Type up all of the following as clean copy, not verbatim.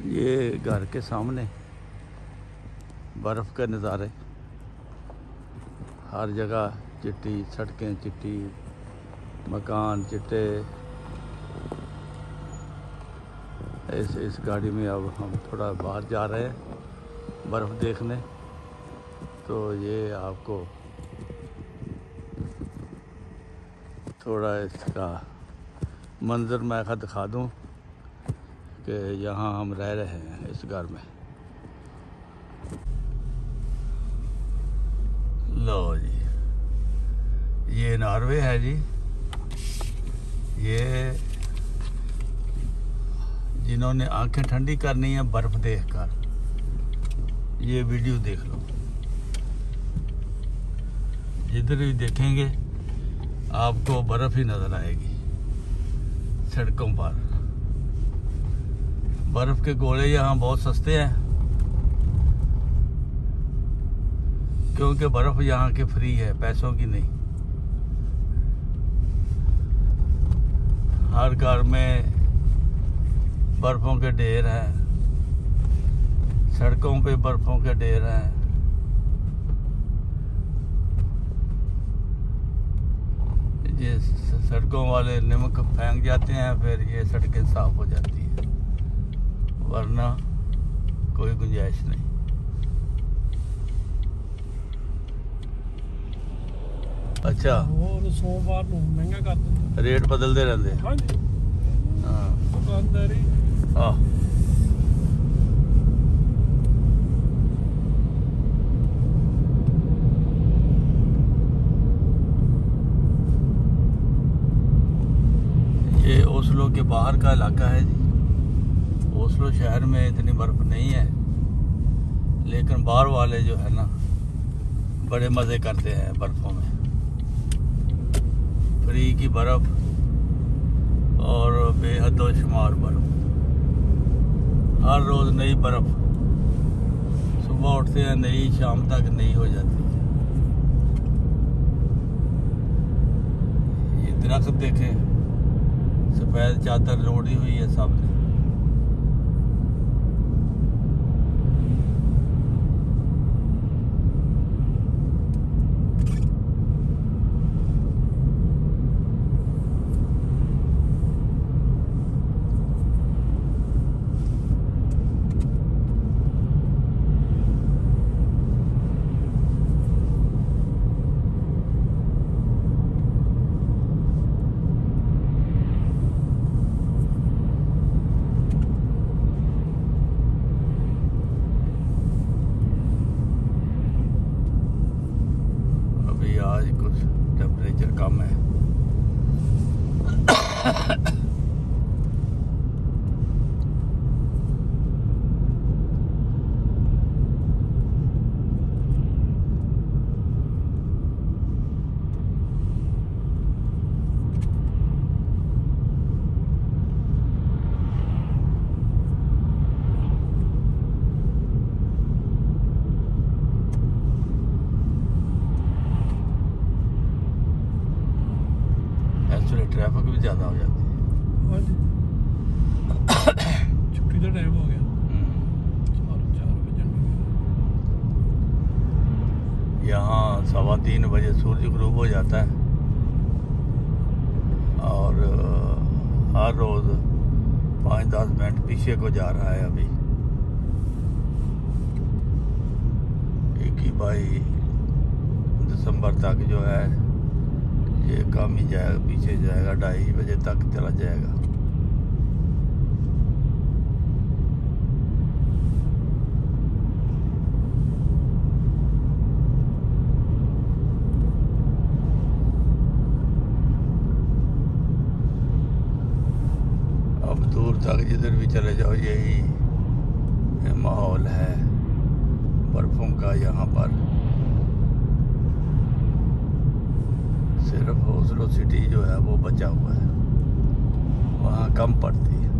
ये घर के सामने बर्फ़ के नज़ारे, हर जगह चिट्टी सड़कें, चिट्टी मकान चिट्टे। इस गाड़ी में अब हम थोड़ा बाहर जा रहे हैं बर्फ़ देखने, तो ये आपको थोड़ा इसका मंज़र मैं दिखा दूँ कि यहाँ हम रह रहे हैं इस घर में। लो जी, ये नॉर्वे है जी। ये जिन्होंने आंखें ठंडी करनी है बर्फ़ देखकर, ये वीडियो देख लो। जिधर भी देखेंगे आपको बर्फ़ ही नज़र आएगी सड़कों पर। बर्फ़ के गोले यहाँ बहुत सस्ते हैं, क्योंकि बर्फ़ यहाँ के फ्री है, पैसों की नहीं। हर घर में बर्फ़ों के ढेर हैं, सड़कों पे बर्फ़ों के ढेर हैं। ये सड़कों वाले नमक फेंक जाते हैं, फिर ये सड़कें साफ हो जाती हैं, वरना कोई गुंजाइश नहीं। अच्छा, और सोमवार ਨੂੰ ਮਹਿੰਗਾ ਕਰ ਦਿੰਦੇ, रेट बदलते रहते। ਹਾਂਜੀ हाँ ਦੁਕਾਨਦਾਰੀ। ये ओस्लो के बाहर का इलाका है जी। ओस्लो शहर में इतनी बर्फ़ नहीं है, लेकिन बाहर वाले जो है ना बड़े मज़े करते हैं बर्फ़ों में। फ्री की बर्फ़ और बेहद शुमार बर्फ़, हर रोज़ नई बर्फ़। सुबह उठते हैं नई, शाम तक नई हो जाती है। ये दरख्त देखें, सफ़ेद चादर लोड़ी हुई है सब ने। आज कुछ टेम्परेचर कम है। ट्रैफिक भी ज़्यादा हो जाती है। हाँ जी, छुट्टी का टाइम हो गया, 4 बजे। यहाँ 3:15 बजे सूरज गुरूब हो जाता है, और हर रोज़ 5-10 मिनट पीछे को जा रहा है। अभी 21-22 दिसंबर तक जो है ये कम ही जाएगा, पीछे जाएगा, 2:30 बजे तक चला जाएगा। अब दूर तक जिधर भी चले जाओ यही माहौल है बर्फ़ों का। यहाँ पर सिर्फ ओस्लो सिटी जो है वो बचा हुआ है, वहाँ कम पड़ती है।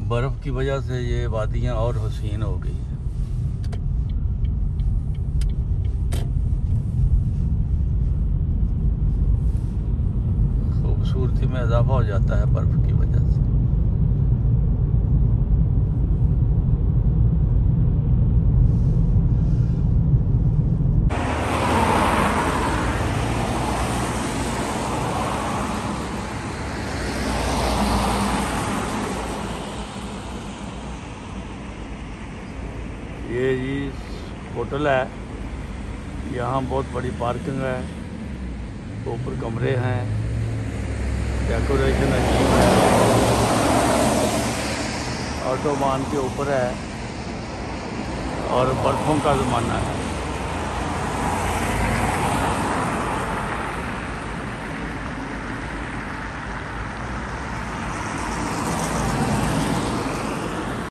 बर्फ़ की वजह से ये वादियाँ और हसीन हो गई हैं। खूबसूरती में इजाफा हो जाता है बर्फ़ की वजह से। ये जी होटल है, यहाँ बहुत बड़ी पार्किंग है, ऊपर कमरे हैं, डेकोरेशन अच्छी है, ऑटोबान के ऊपर है और बर्फ़ों का ज़माना है।